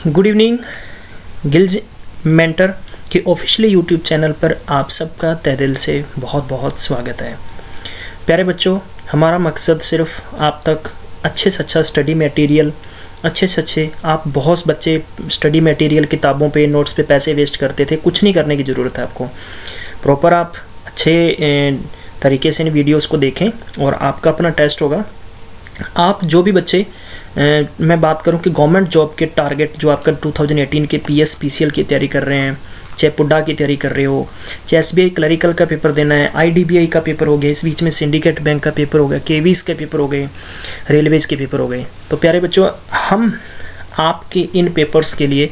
Good evening. Gills mentor के officially YouTube channel पर आप सबका तहे दिल से बहुत बहुत स्वागत है। प्यारे बच्चों, हमारा मकसद सिर्फ आप तक अच्छे से अच्छा स्टडी मटेरियल, अच्छे से अच्छे आप बहुत बच्चे स्टडी मटेरियल किताबों पे नोट्स पे पैसे वेस्ट करते थे, कुछ नहीं करने की ज़रूरत है आपको। प्रॉपर आप अच्छे तरीके से इन वीडियोस को देखें और आपका अपना टेस्ट होगा। आप जो भी बच्चे मैं बात करूं कि गवर्नमेंट जॉब के टारगेट जो आपका 2018 के पीएस पीसीएल की तैयारी कर रहे हैं, चाहे पुड्डा की तैयारी कर रहे हो, चाहे एसबीआई क्लरिकल का पेपर देना है, आईडीबीआई का पेपर हो गया, इस बीच में सिंडिकेट बैंक का पेपर हो गया, केवीज के पेपर हो गए, रेलवेज़ के पेपर हो गए। तो प्यारे बच्चों, हम आपके इन पेपर्स के लिए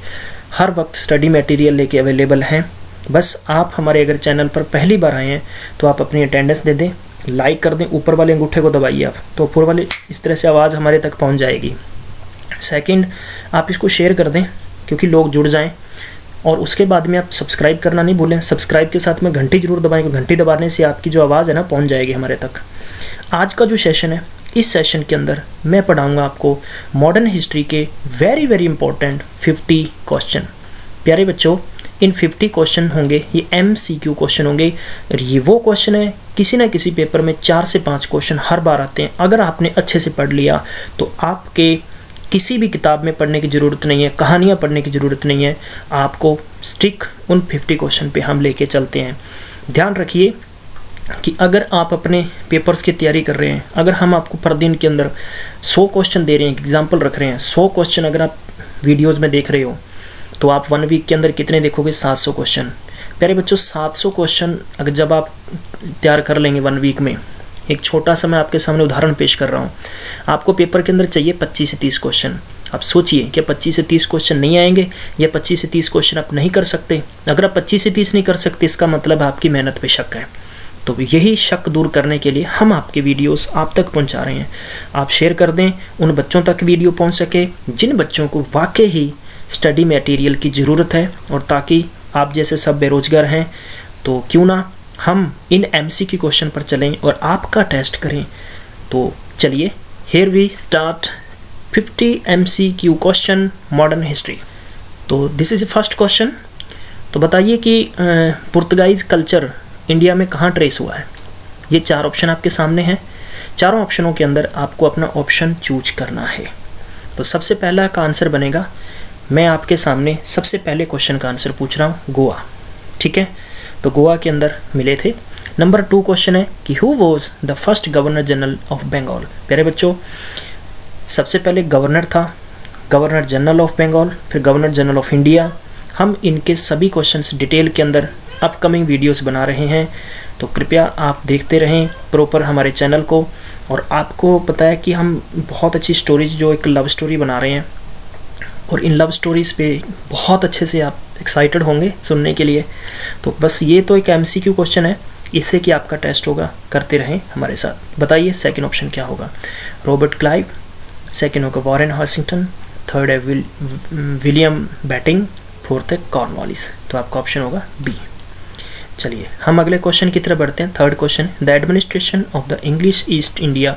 हर वक्त स्टडी मटेरियल लेके अवेलेबल हैं। बस आप हमारे अगर चैनल पर पहली बार आए हैं तो आप अपनी अटेंडेंस दे दें, लाइक कर दें, ऊपर वाले अंगूठे को दबाइए आप, तो ऊपर वाले इस तरह से आवाज़ हमारे तक पहुंच जाएगी। सेकंड, आप इसको शेयर कर दें क्योंकि लोग जुड़ जाएं, और उसके बाद में आप सब्सक्राइब करना नहीं भूलें। सब्सक्राइब के साथ में घंटी जरूर दबाएं, घंटी दबाने से आपकी जो आवाज़ है ना पहुंच जाएगी हमारे तक। आज का जो सेशन है, इस सेशन के अंदर मैं पढ़ाऊँगा आपको मॉडर्न हिस्ट्री के वेरी इंपॉर्टेंट 50 क्वेश्चन। प्यारे बच्चों, इन 50 क्वेश्चन होंगे, ये MCQ क्वेश्चन होंगे, और ये वो क्वेश्चन है किसी ना किसी पेपर में 4 से 5 क्वेश्चन हर बार आते हैं। अगर आपने अच्छे से पढ़ लिया तो आपके किसी भी किताब में पढ़ने की ज़रूरत नहीं है, कहानियाँ पढ़ने की ज़रूरत नहीं है, आपको स्टिक उन 50 क्वेश्चन पे हम लेके चलते हैं। ध्यान रखिए कि अगर आप अपने पेपर्स की तैयारी कर रहे हैं, अगर हम आपको पर दिन के अंदर 100 क्वेश्चन दे रहे हैं, एग्जाम्पल रख रहे हैं 100 क्वेश्चन अगर आप वीडियोज़ में देख रहे हो, तो आप 1 वीक के अंदर कितने देखोगे? 700 क्वेश्चन। प्यारे बच्चों, 700 क्वेश्चन अगर जब आप तैयार कर लेंगे 1 वीक में, एक छोटा सा मैं आपके सामने उदाहरण पेश कर रहा हूँ। आपको पेपर के अंदर चाहिए 25 से 30 क्वेश्चन। आप सोचिए कि 25 से 30 क्वेश्चन नहीं आएंगे या 25 से 30 क्वेश्चन आप नहीं कर सकते। अगर आप 25 से 30 नहीं कर सकते, इसका मतलब आपकी मेहनत पे शक है। तो यही शक दूर करने के लिए हम आपके वीडियोस आप तक पहुंचा रहे हैं। आप शेयर कर दें, उन बच्चों तक वीडियो पहुंच सके जिन बच्चों को वाकई ही स्टडी मटेरियल की ज़रूरत है, और ताकि आप जैसे सब बेरोजगार हैं तो क्यों ना हम इन MCQ क्वेश्चन पर चलें और आपका टेस्ट करें। तो चलिए, here we start 50 MCQ question modern history. तो दिस इज़ फर्स्ट क्वेश्चन। तो बताइए कि पुर्तगाइज कल्चर इंडिया में कहाँ ट्रेस हुआ है? ये 4 ऑप्शन आपके सामने हैं। चारों ऑप्शनों के अंदर आपको अपना ऑप्शन चूज करना है। तो सबसे पहला का आंसर बनेगा, मैं आपके सामने सबसे पहले क्वेश्चन का आंसर पूछ रहा हूँ, गोवा। ठीक है, तो गोवा के अंदर मिले थे। नंबर 2 क्वेश्चन है कि who was the first governor general of Bengal. प्यारे बच्चों, सबसे पहले गवर्नर था, गवर्नर जनरल ऑफ बंगाल, फिर गवर्नर जनरल ऑफ इंडिया। हम इनके सभी क्वेश्चंस डिटेल के अंदर अपकमिंग वीडियोस बना रहे हैं, तो कृपया आप देखते रहें प्रॉपर हमारे चैनल को। और आपको पता है कि हम बहुत अच्छी स्टोरीज, जो एक लव स्टोरी बना रहे हैं, और इन लव स्टोरीज़ पे बहुत अच्छे से आप एक्साइटेड होंगे सुनने के लिए। तो बस ये तो एक MCQ क्वेश्चन है, इससे कि आपका टेस्ट होगा, करते रहें हमारे साथ। बताइए सेकंड ऑप्शन क्या होगा? रॉबर्ट क्लाइव, सेकंड होगा वॉरेन हॉशिंगटन, थर्ड है विलियम बैटिंग, फोर्थ है कॉर्नवालिस। तो आपका ऑप्शन होगा B। चलिए हम अगले क्वेश्चन की तरफ बढ़ते हैं। Third question, the administration of the English East India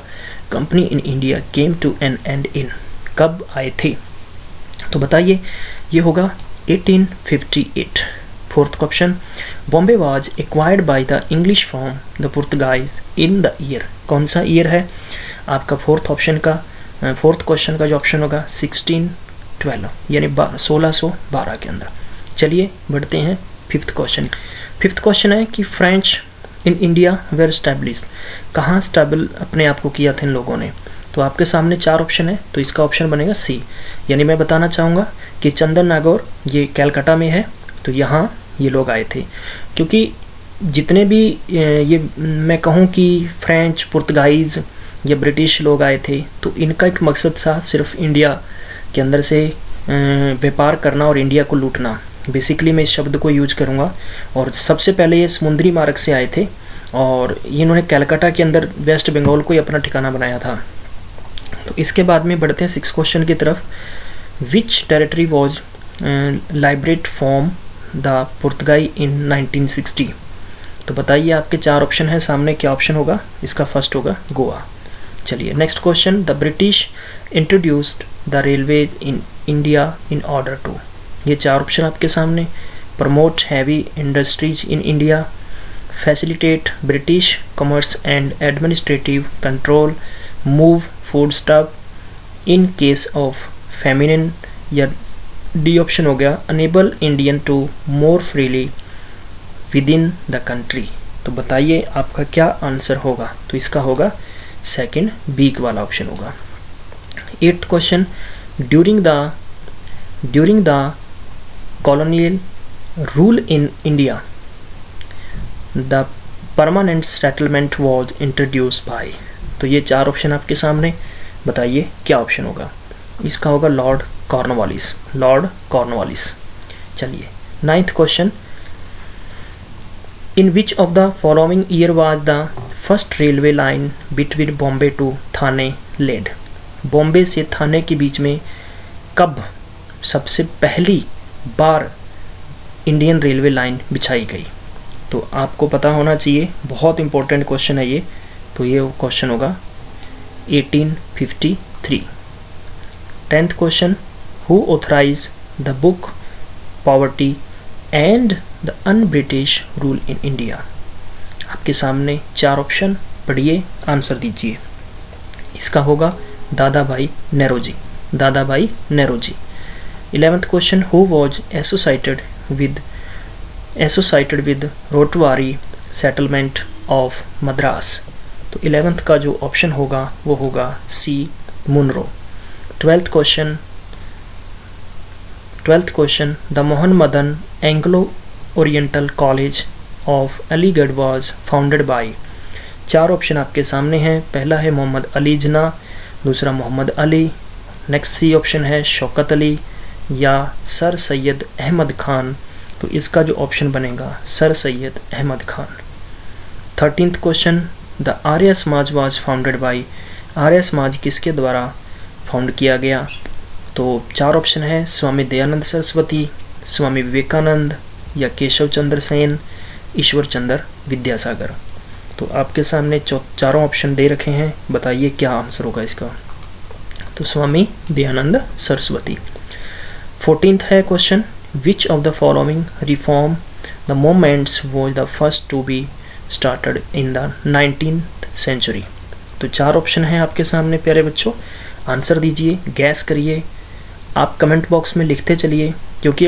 Company in India came to an end in. कब आए थे? तो बताइए, ये होगा 1858। Fourth question, Bombay was acquired by the English from the Portuguese in the year. कौन सा ईयर है? आपका फोर्थ क्वेश्चन का जो ऑप्शन होगा 1612, यानी 1612 के अंदर। चलिए बढ़ते हैं फिफ्थ क्वेश्चन। फिफ्थ क्वेश्चन है कि French in India were established. कहाँ स्टेबल अपने आप को किया था इन लोगों ने? तो आपके सामने 4 ऑप्शन है, तो इसका ऑप्शन बनेगा C। यानी मैं बताना चाहूँगा कि चंदन नागौर ये कलकत्ता में है, तो यहाँ ये लोग आए थे। क्योंकि जितने भी ये मैं कहूँ कि फ्रेंच, पुर्तगाइज या ब्रिटिश लोग आए थे, तो इनका एक मकसद था सिर्फ इंडिया के अंदर से व्यापार करना और इंडिया को लूटना। बेसिकली मैं इस शब्द को यूज करूँगा। और सबसे पहले ये समुद्री मार्ग से आए थे, और इन्होंने कलकत्ता के अंदर वेस्ट बंगाल को ही अपना ठिकाना बनाया था। तो इसके बाद में बढ़ते हैं 6 क्वेश्चन की तरफ। Which territory was liberated from the पुर्तगाई इन 1960। तो बताइए, आपके 4 ऑप्शन हैं सामने, क्या ऑप्शन होगा? इसका फर्स्ट होगा गोवा। चलिए next question, the British introduced the railways in India in order to. ये चार ऑप्शन आपके सामने। Promote heavy industries in India, facilitate British commerce and administrative control, move food stock in case of feminine, या D option हो गया enable Indian to more freely within the country. तो बताइए आपका क्या आंसर होगा। तो इसका होगा सेकंड बी वाला ऑप्शन होगा। 8th question, during the colonial rule in India the permanent settlement was introduce by. तो ये चार ऑप्शन आपके सामने, बताइए क्या ऑप्शन होगा। इसका होगा लॉर्ड कॉर्नवालिस। चलिए 9th question, in which of the following year was the first railway line between Bombay to Thane laid. Bombay से थाने के बीच में कब सबसे पहली बार इंडियन रेलवे लाइन बिछाई गई। तो आपको पता होना चाहिए, बहुत इंपॉर्टेंट क्वेश्चन है ये। तो ये क्वेश्चन होगा 1853। 10th question, who authorise the book poverty and the un-British rule in India. आपके सामने चार ऑप्शन, पढ़िए आंसर दीजिए। इसका होगा दादा भाई Nehru ji. 11th question, who was associated with ryotwari settlement of Madras. तो 11th का जो ऑप्शन होगा वो होगा C Munro. 12th question, the Mohammedan Anglo Oriental College of Aligarh was founded by. चार ऑप्शन आपके सामने हैं। पहला है मोहम्मद अली जिन्ना, दूसरा Mohammad Ali, next C option है शौकत अली या सर सैयद अहमद खान। तो इसका जो ऑप्शन बनेगा Sir Syed Ahmad Khan. 13th question, the Arya Samaj was founded bye. Arya Samaj किसके द्वारा फाउंड किया गया। तो चार ऑप्शन है स्वामी दयानंद सरस्वती, स्वामी विवेकानंद या केशव चंद्र सेन, ईश्वर चंद्र विद्यासागर। तो आपके सामने चारों ऑप्शन दे रखे हैं, बताइए क्या आंसर होगा इसका। तो स्वामी दयानंद सरस्वती। 14th है question, which of the following reform the movements was the first to be started in the 19th century. तो चार ऑप्शन हैं आपके सामने प्यारे बच्चों, आंसर दीजिए, गैस करिए। आप कमेंट बॉक्स में लिखते चलिए, क्योंकि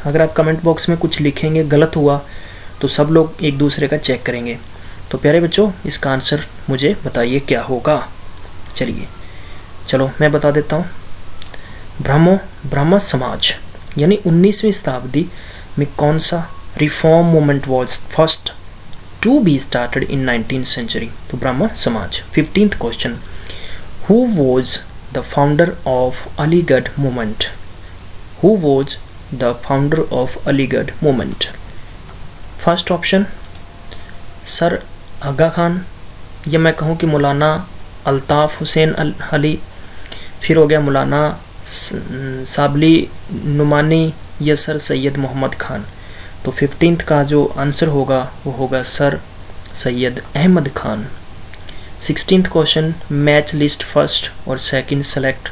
अगर आप कमेंट बॉक्स में कुछ लिखेंगे गलत हुआ तो सब लोग एक दूसरे का चेक करेंगे। तो प्यारे बच्चों इसका आंसर मुझे बताइए क्या होगा। चलो मैं बता देता हूँ। ब्राह्मण समाज यानी 19वीं शताब्दी में कौन सा reform movement was first to be started in 19th century. तो Brahman Samaj. 15th question, who was the founder of Aligarh movement. Who was the founder of Aligarh movement. First option Sir Aga Khan, या मैं कहूँ कि मौलाना अल्ताफ़ हुसैन अली, फिर हो गया मौलाना साबली नुमानी या सर सैयद मोहम्मद खान। तो 15th का जो आंसर होगा वो होगा Sir Syed Ahmad Khan. 16th question, match list first और second select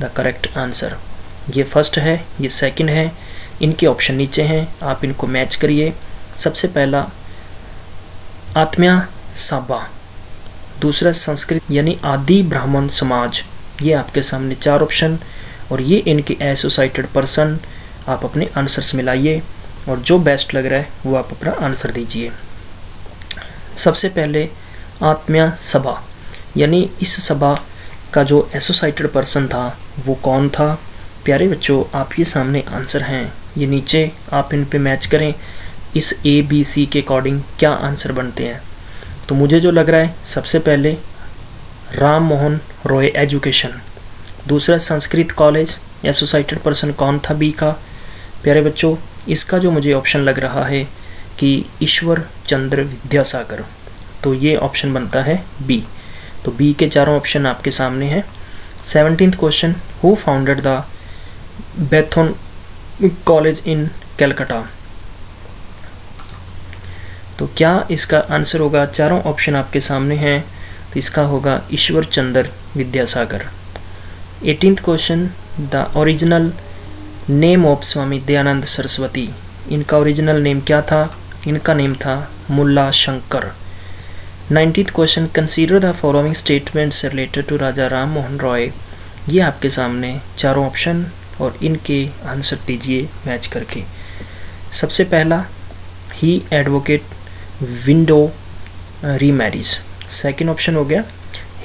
the correct answer. ये फर्स्ट है, ये सेकंड है, इनके ऑप्शन नीचे हैं, आप इनको मैच करिए। सबसे पहला आत्म्या साबा, दूसरा संस्कृत यानी आदि ब्राह्मण समाज। ये आपके सामने चार ऑप्शन और ये इनके एसोसिएटेड पर्सन। आप अपने आंसर्स मिलाइए और जो बेस्ट लग रहा है वो आप अपना आंसर दीजिए। सबसे पहले आत्म्या सभा यानी इस सभा का जो एसोसिएटेड पर्सन था वो कौन था। प्यारे बच्चों आपके सामने आंसर हैं, ये नीचे आप इन पे मैच करें, इस ABC के अकॉर्डिंग क्या आंसर बनते हैं। तो मुझे जो लग रहा है सबसे पहले राम मोहन रॉय एजुकेशन, दूसरा संस्कृत कॉलेज, एसोसिएटेड पर्सन कौन था बी का। प्यारे बच्चों इसका जो मुझे ऑप्शन लग रहा है कि ईश्वर चंद्र विद्यासागर, तो ये ऑप्शन बनता है बी। तो बी के चारों ऑप्शन आपके सामने हैं। 17th question, who founded the Bethune College in Calcutta. तो क्या इसका आंसर होगा, चारों ऑप्शन आपके सामने हैं, तो इसका होगा Ishwar Chandra Vidyasagar. 18th question, the original name of Swami Dayanand Saraswati, इनका ओरिजिनल नेम क्या था? इनका नेम था Mool Shankar. 19th question, consider the following statements related to Raja Ram Mohan Roy. ये आपके सामने चारों ऑप्शन और इनके आंसर दीजिए मैच करके। सबसे पहला, he advocate widow remarriage. Second option हो गया,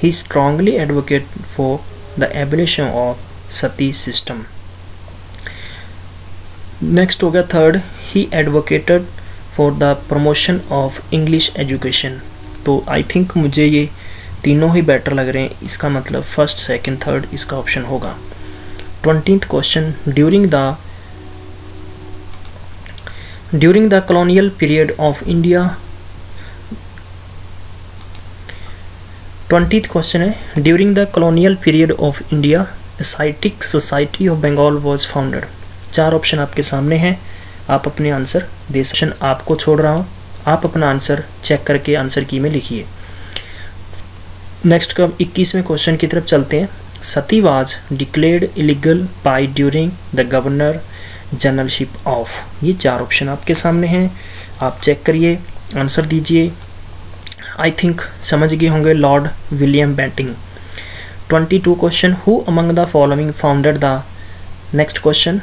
he strongly advocate for the abolition of sati system. Next हो गया third, he advocated for the promotion of English education. तो आई थिंक मुझे ये तीनों ही बेटर लग रहे हैं, इसका मतलब फर्स्ट सेकंड थर्ड इसका ऑप्शन होगा। 20th question, during the colonial period of India. 20th question है, during the colonial period of India Asiatic Society of Bengal was founded. चार ऑप्शन आपके सामने हैं, आप अपने आंसर दे सकते हैं। आपको छोड़ रहा हूँ, आप अपना आंसर चेक करके आंसर की में लिखिए। नेक्स्ट का 21वें क्वेश्चन की तरफ चलते हैं। Sati was declared illegal by during the governor generalship of. ये चार ऑप्शन आपके सामने हैं, आप चेक करिए, आंसर दीजिए। आई थिंक समझ गए होंगे, lord William Bentinck. 22 question, who among the following founded the. Next question,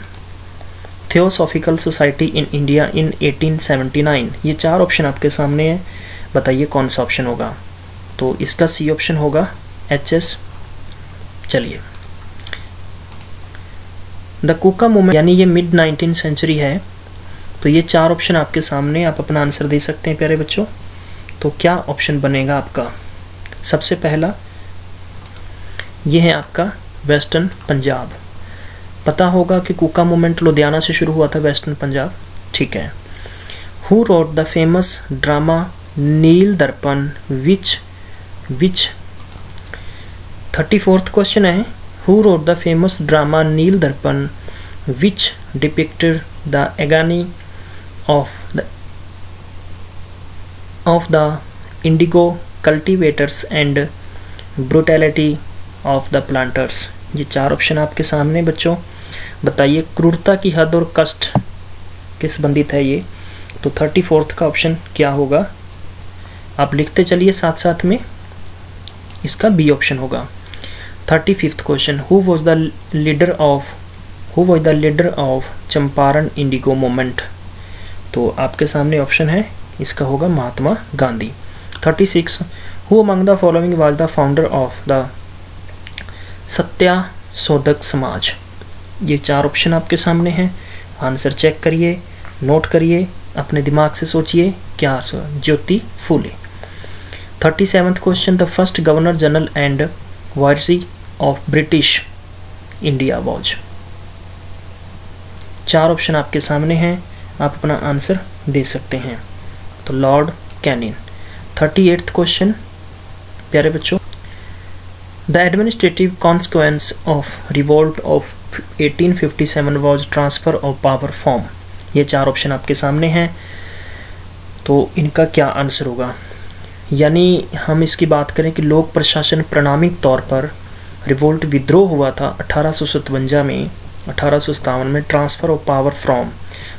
theosophical society in India in 1879। ये चार ऑप्शन आपके सामने हैं, बताइए कौन सा ऑप्शन होगा? तो इसका सी ऑप्शन होगा, HS। चलिए, द कुका मूवमेंट, यानी ये मिड 19th सेंचुरी है। तो ये चार ऑप्शन आपके सामने, आप अपना आंसर दे सकते हैं प्यारे बच्चों। तो क्या ऑप्शन बनेगा आपका? सबसे पहला ये है आपका वेस्टर्न पंजाब। पता होगा कि कुका मूवमेंट लुधियाना से शुरू हुआ था, वेस्टर्न पंजाब, ठीक है। Who wrote the famous drama Neel Darpan which 34th question है, who wrote the famous drama Neel Darpan which depicted the agony of the indigo cultivators and brutality of the planters। ये चार ऑप्शन आपके सामने बच्चों, बताइए क्रूरता की हद और कष्ट के संबंधित है ये। तो 34th का ऑप्शन क्या होगा? आप लिखते चलिए साथ साथ में, इसका बी ऑप्शन होगा। 35th question, who was the leader of Champaran indigo movement. तो आपके सामने ऑप्शन है, इसका होगा Mahatma Gandhi. 36, who among the following was the founder of the Satyashodhak Samaj. ये चार ऑप्शन आपके सामने हैं, आंसर चेक करिए, नोट करिए, अपने दिमाग से सोचिए क्या answer? Jyoti Phule. 37th question, the first governor general and viceroy of British India was. चार ऑप्शन आपके सामने हैं, आप अपना आंसर दे सकते हैं। तो लॉर्ड कैनिंग। 38th क्वेश्चन प्यारे बच्चों, the administrative consequence of revolt of 1857 was transfer of power from. ये चार ऑप्शन आपके सामने हैं, तो इनका क्या आंसर होगा? यानी हम इसकी बात करें कि लोक प्रशासन प्रणाली तौर पर रिवोल्ट विद्रोह हुआ था 1857 में, 1857 में ट्रांसफर ऑफ पावर फ्रॉम।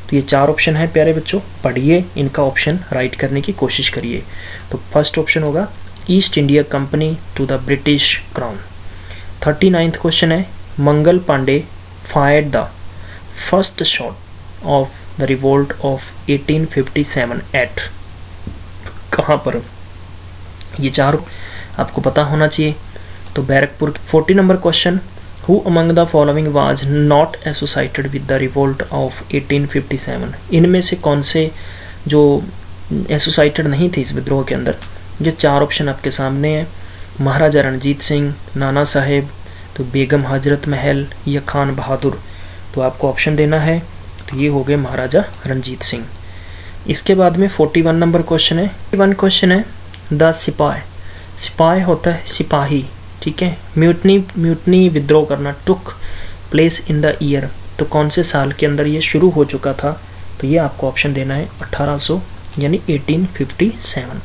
तो ये चार ऑप्शन है प्यारे बच्चों, पढ़िए, इनका ऑप्शन राइट करने की कोशिश करिए। तो फर्स्ट ऑप्शन होगा East India Company to the British crown. 39th question है, Mangal Pandey fired the first shot of the revolt of 1857 at. कहाँ पर? ये चार आपको पता होना चाहिए। तो Barrackpore. 40 number question, who among the following was not associated with the revolt of 1857। इनमें से कौन से जो एसोसिएटेड नहीं थे इस विद्रोह के अंदर? ये चार ऑप्शन आपके सामने हैं, महाराजा रणजीत सिंह, नाना साहेब, तो बेगम हजरत महल या खान बहादुर। तो आपको ऑप्शन देना है, तो ये हो गए महाराजा रणजीत सिंह। इसके बाद में 41 नंबर क्वेश्चन है। 41 क्वेश्चन है, द सिपाही, सिपाही होता है सिपाही, ठीक है। म्यूटनी विद्रोह करना took place in the year, तो कौन से साल के अंदर ये शुरू हो चुका था? तो ये आपको ऑप्शन देना है 1800 यानी 1857।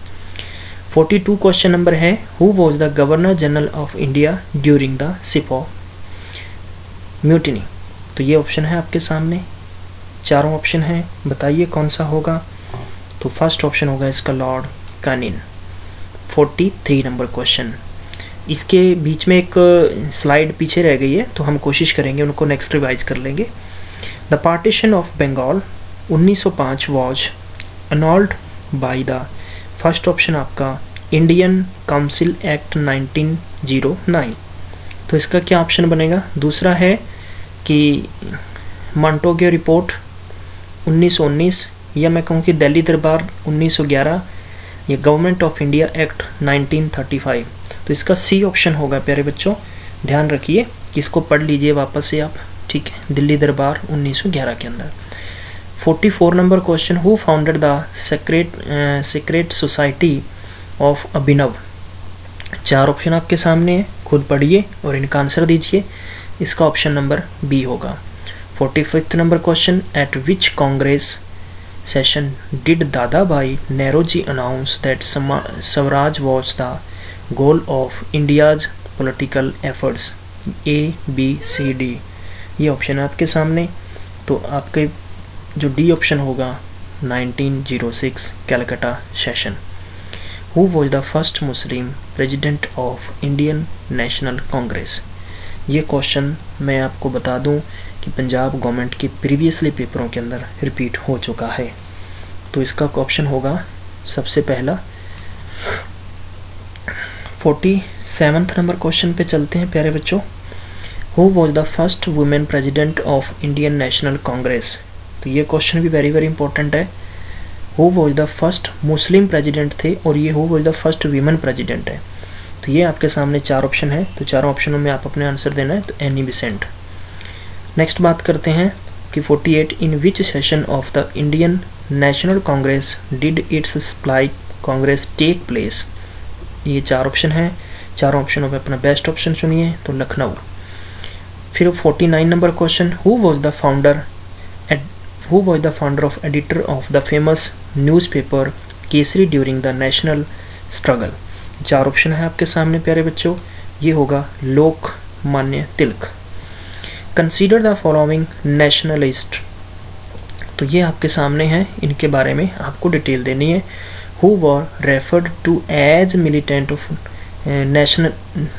42 क्वेश्चन नंबर है, who was the governor general of India during the sepoy. Mutiny. तो ये ऑप्शन है आपके सामने, चारों ऑप्शन हैं, बताइए कौन सा होगा। तो फर्स्ट ऑप्शन होगा इसका लॉर्ड कैनिंग। 43 नंबर क्वेश्चन, इसके बीच में एक स्लाइड पीछे रह गई है, तो हम कोशिश करेंगे उनको नेक्स्ट रिवाइज कर लेंगे। The partition of Bengal 1905 was annulled by the, first option आपका इंडियन काउंसिल एक्ट 1909। तो इसका क्या ऑप्शन बनेगा। दूसरा है कि मॉन्टेग्यू रिपोर्ट 1919, या मैं कहूँ कि दिल्ली दरबार 1911, या गवर्नमेंट ऑफ इंडिया एक्ट 1935। तो इसका सी ऑप्शन होगा प्यारे बच्चों, ध्यान रखिए, इसको पढ़ लीजिए वापस से आप, ठीक है, दिल्ली दरबार 1911 के अंदर। 44 number question, who founded the secret society of Abhinav. चार ऑप्शन आपके सामने है, खुद पढ़िए और इनका आंसर दीजिए। इसका ऑप्शन नंबर बी होगा। 45th number question, at which Congress session did Dada भाई Nehru announce that Swaraj was the goal of India's political efforts. A B C D, ये ऑप्शन है आपके सामने। तो आपके जो डी ऑप्शन होगा 1906 Calcutta session. Who was the first Muslim president of Indian National Congress. ये क्वेश्चन मैं आपको बता दूं कि पंजाब गवर्नमेंट के प्रीवियसली पेपरों के अंदर रिपीट हो चुका है। तो इसका ऑप्शन होगा सबसे पहला। 47th नंबर क्वेश्चन पे चलते हैं प्यारे बच्चों। Who was the first women president of Indian National Congress. तो ये क्वेश्चन भी वेरी वेरी इंपॉर्टेंट है। Who was the first Muslim president थे, और ये who was the first women president है। तो ये आपके सामने चार ऑप्शन है, तो चारों ऑप्शनों में आप अपने आंसर देना है। तो एनी बिसेंट। नेक्स्ट बात करते हैं कि 48, in which session of the Indian National Congress did its split Congress take place. ये चार ऑप्शन है, चारों ऑप्शनों में अपना बेस्ट ऑप्शन चुनिए। तो लखनऊ। फिर 49 number question, who was the founder of editor of the famous newspaper Kesari during the national struggle. चार ऑप्शन है आपके सामने प्यारे बच्चों, ये होगा Lokmanya Tilak. Consider the following nationalist. तो ये आपके सामने है, इनके बारे में आपको डिटेल देनी है। Who were referred to as militant of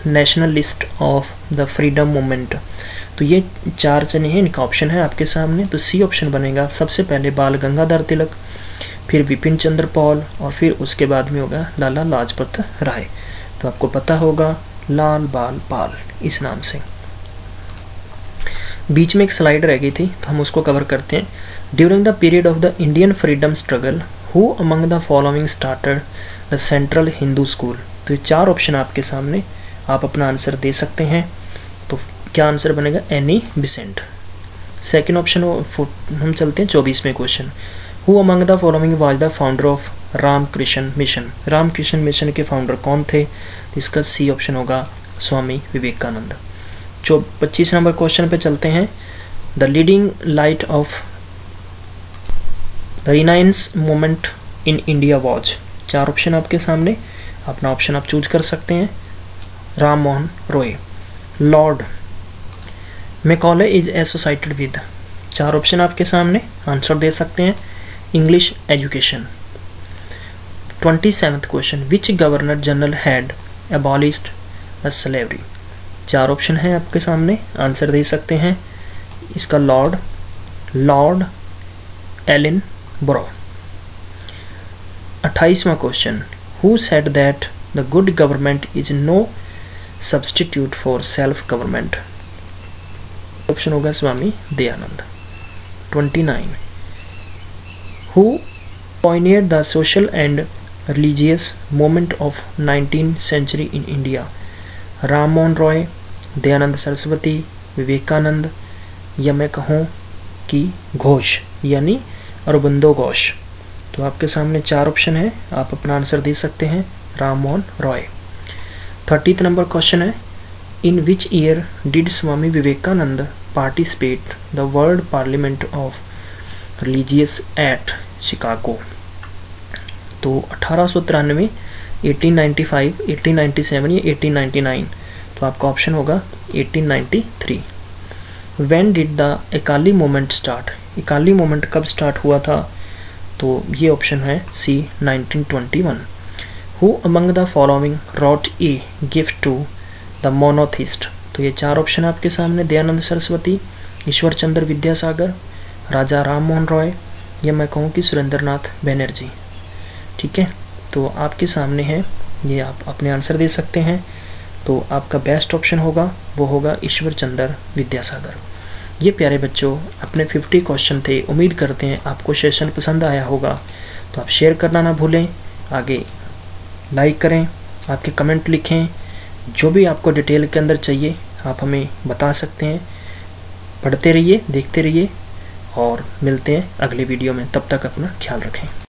nationalist of the freedom movement. तो ये चार जने हैं, इनका ऑप्शन है आपके सामने। तो सी ऑप्शन बनेगा सबसे पहले बाल गंगाधर तिलक, फिर विपिन चंद्र पॉल, और फिर उसके बाद में होगा लाला लाजपत राय। तो आपको पता होगा लाल बाल पाल इस नाम से। बीच में एक स्लाइड रह गई थी, तो हम उसको कवर करते हैं। During the period of the Indian freedom struggle who among the following started the central Hindu school. तो ये चार ऑप्शन आपके सामने, आप अपना आंसर दे सकते हैं। तो क्या आंसर बनेगा, एनी बिसेंट। सेकेंड ऑप्शन हम चलते हैं 24वें question. Who among the following was the founder of Ramakrishna Mission. Ramakrishna Mission के फाउंडर कौन थे। इसका सी ऑप्शन होगा स्वामी विवेकानंद। 25 नंबर क्वेश्चन पे चलते हैं। The leading light of the renaissance movement in India was. चार ऑप्शन आपके सामने, अपना ऑप्शन आप चूज कर सकते हैं। Ram Mohan Roy, Lord Macaulay is associated with. चार ऑप्शन आपके सामने, आंसर दे सकते हैं। English education. 27th question, which governor general had abolished the slavery. चार ऑप्शन है आपके सामने, आंसर दे सकते हैं। इसका लॉर्ड एलन ब्रो। 28वां question, who said that the good government is no substitute for self government. Option होगा Swami Dayanand. 29, who pioneered the social and religious movement of 19th century in India। Ram Mohan Roy, Dayanand Saraswati, Vivekananda, या मैं कहूँ कि घोष यानी अरबिंदो घोष। तो आपके सामने चार ऑप्शन है, आप अपना आंसर दे सकते हैं। Ram Mohan Roy. 30th number question है, in which year did Swami Vivekanand participate the world parliament of religious at Chicago. तो 1893, 1895, 1897 या 1899। तो आपका ऑप्शन होगा 1893। When did the Akali movement start, Akali movement कब स्टार्ट हुआ था? तो ये ऑप्शन है C 1921। Who among the following wrote a gift to the monotheist, तो ये 4 ऑप्शन आपके सामने, दयानंद सरस्वती, ईश्वर चंद्र विद्यासागर, राजा राम मोहन रॉय, या मैं कहूँ कि सुरेंद्रनाथ बनर्जी। ठीक है, तो आपके सामने है, ये आप अपने आंसर दे सकते हैं। तो आपका बेस्ट ऑप्शन होगा वो होगा ईश्वर चंद्र विद्यासागर। ये प्यारे बच्चों अपने 50 क्वेश्चन थे। उम्मीद करते हैं आपको सेशन पसंद आया होगा। तो आप शेयर करना ना भूलें, आगे लाइक करें, आपके कमेंट लिखें, जो भी आपको डिटेल के अंदर चाहिए आप हमें बता सकते हैं। पढ़ते रहिए, देखते रहिए और मिलते हैं अगले वीडियो में। तब तक अपना ख्याल रखें।